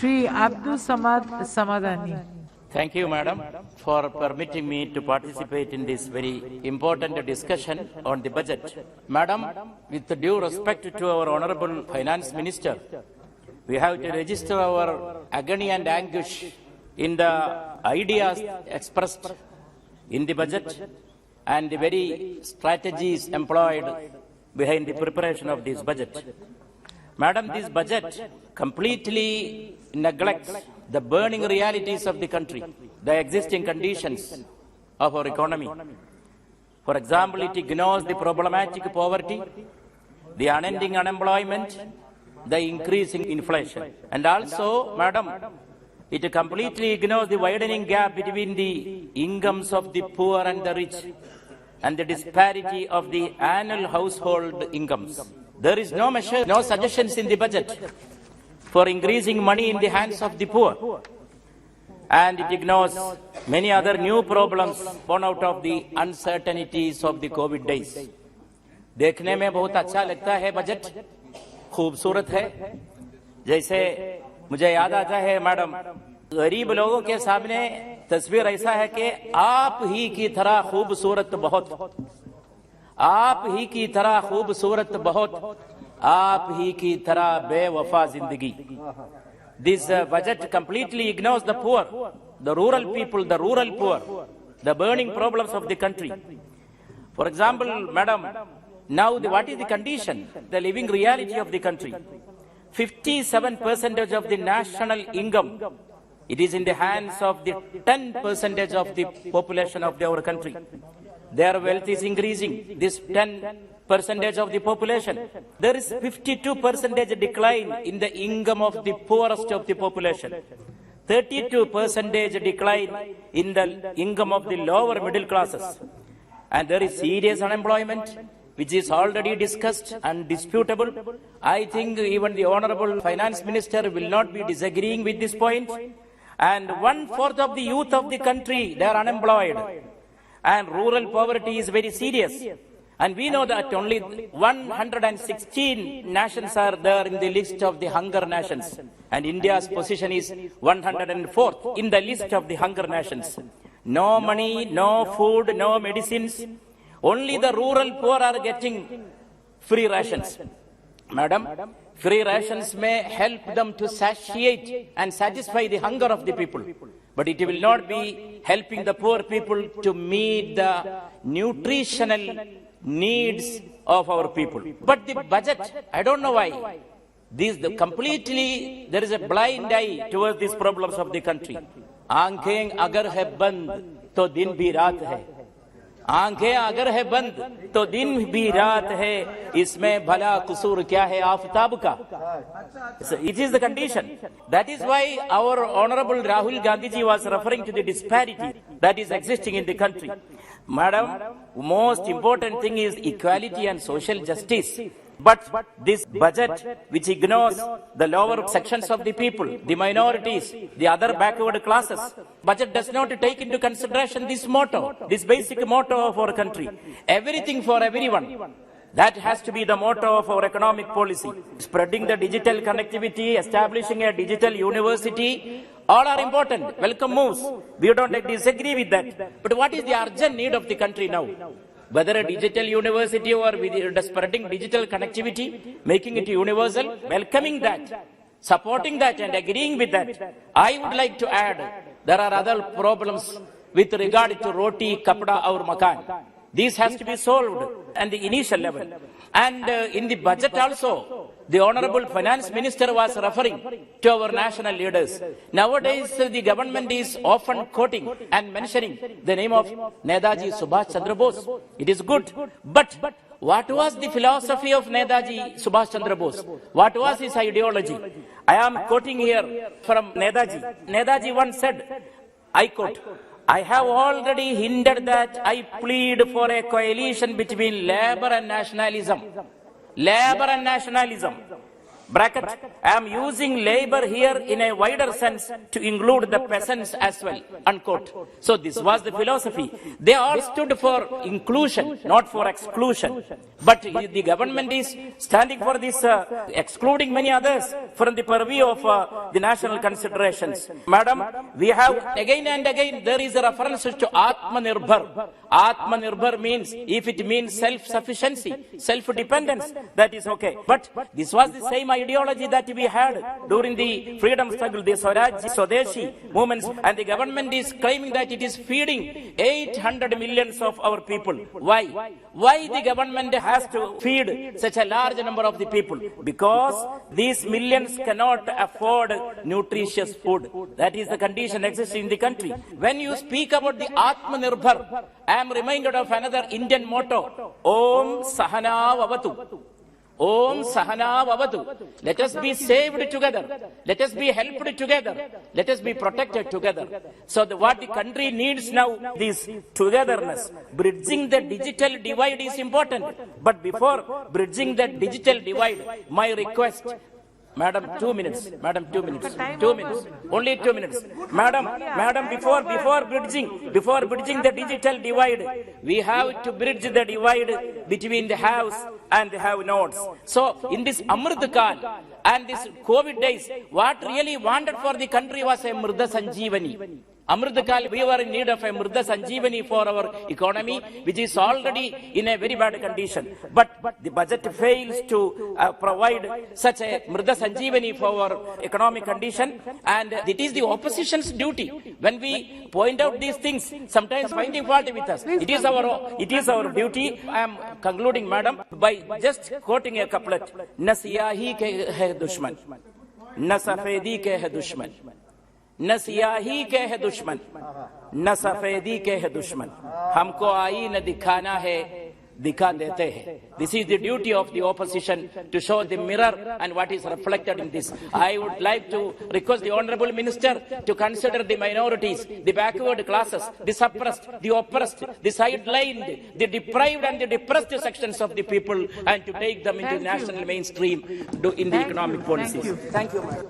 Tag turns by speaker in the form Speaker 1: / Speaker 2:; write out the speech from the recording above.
Speaker 1: Shri Abdussamad Samadani.
Speaker 2: Thank you, Madam, for permitting me to participate in this very important discussion on the budget. Madam, with due respect to our Honorable Finance Minister, we have to register our agony and anguish in the ideas expressed in the budget and the very strategies employed behind the preparation of this budget. Madam, this budget completely neglects the burning realities of the country, the existing conditions of our economy. For example, it ignores the problematic poverty, the unending unemployment, the increasing inflation. And also, Madam, it completely ignores the widening gap between the incomes of the poor and the rich and the disparity of the annual household incomes. There is no measure, no suggestions in the budget for increasing money in the hands of the poor. And it ignores many other new problems born out of the uncertainties of the COVID days. देखने में बहुत अच्छा लगता है budget, खूबसूरत है. जैसे मुझे याद आता है मैडम, गरीब लोगों के सामने तस्वीर ऐसा है कि आप ही की तरह खूबसूरत बहुत, आप ही की तरह खूबसूरत बहुत, आप ही की तरह बेवफा जिंदगी. This budget completely ignores the poor, the rural people, the rural poor, the burning problems of the country. For example, Madam, now what is the condition, the living reality of the country? 57% of the national income, it is in the hands of the 10% of the population of our country. Their wealth is increasing. This 10% of the population. There is 52% decline in the income of the poorest of the population. 32% decline in the income of the lower middle classes. And there is serious unemployment, which is already discussed and disputable. I think even the Honorable Finance Minister will not be disagreeing with this point. And 1/4 of the youth of the country, they are unemployed. And rural poverty is very serious. And we know that only 116 nations are there in the list of the hunger nations. And India's position is 104th in the list of the hunger nations. No money, no food, no medicines. Only the rural poor are getting free rations. Madam, free rations may help them to satiate and satisfy the hunger of the people. But it will not be helping the poor people to meet the nutritional needs of our people. But the budget, I don't know why. There is a blind eye towards these problems of the country. आंखें अगर है बंद तो दिन भी रात है, आंखें अगर है बंद तो दिन भी रात है, इसमें भला कसूर क्या है आफताब का. So it is the condition. That is why our Honorable Rahul Gandhi ji was referring to the disparity that is existing in the country. Madam, most important thing is equality and social justice. But this budget, which ignores the lower sections of the people, the minorities, the other backward classes, budget does not take into consideration this motto, this basic motto of our country. Everything for everyone. That has to be the motto of our economic policy. Spreading the digital connectivity, establishing a digital university, all are important. Welcome moves. We don't disagree with that. But what is the urgent need of the country now? Whether a digital university or spreading digital connectivity, making it universal, welcoming that, supporting that and agreeing with that. I would like to add, there are other problems with regard to roti, kapda or makan. These has to be solved at the initial level. And in the budget also, the Honorable Finance Minister was referring to our national leaders. Nowadays, the government is often quoting and mentioning the name of Netaji Subhash Chandra Bose. It is good. But what was the philosophy of Netaji Subhash Chandra Bose? What was his ideology? I am quoting here from Netaji. Netaji once said, I quote, I have already hinted that I plead for a coalition between labor and nationalism. Labor and nationalism. bracket, I am using labor here in a wider sense to include the peasants as well, unquote. So this was the philosophy. They all stood for inclusion, not for exclusion. But the government is standing for this, excluding many others from the purview of the national considerations. Madam, we have again and again, there is a reference to Atmanirbhar. Atmanirbhar means, if it means self-sufficiency, self-dependence, that is okay. But this was the same ideology that we had during the freedom struggle, the Swaraj, Swadeshi movements, and the government is claiming that it is feeding 800 millions of our people. Why? Why the government has to feed such a large number of the people? Because these millions cannot afford nutritious food. That is the condition existing in the country. When you speak about the Atmanirbhar, I am reminded of another Indian motto, Om Sahana Vavatu. Om Sahana Vavatu. Let us be saved together. Let us be helped together. Let us be protected together. So what the country needs now, this togetherness. Bridging the digital divide is important. But before bridging the digital divide, my request, Madam, 2 minutes. Madam, 2 minutes. 2 minutes. Only 2 minutes. Madam, before bridging the digital divide, we have to bridge the divide between the haves and the have-nots. So, in this Amrit Kal and this COVID days, what really wanted for the country was a Mrida Sanjeevani. Amritakal, we were in need of a Mrida Sanjeevani for our economy, which is already in a very bad condition. But the budget fails to provide such a Mrida Sanjeevani for our economic condition, and it is the opposition's duty. When we point out these things, sometimes finding fault with us, it is our duty. I am concluding, madam, by just quoting a couplet. Na siyahi ke hai dushman, na safedi ke hai dushman. न सियाही के है दुश्मन, न सफेदी के है दुश्मन, हमको आईना दिखाना है, दिखा देते हैं. This is the duty of the opposition, to show the mirror and what is reflected in this. I would like to request the Honorable Minister to consider the minorities, the backward classes, the suppressed, the oppressed, the sidelined, the deprived and the depressed sections of the people, and to take them into national mainstream in the economic policies. Thank you.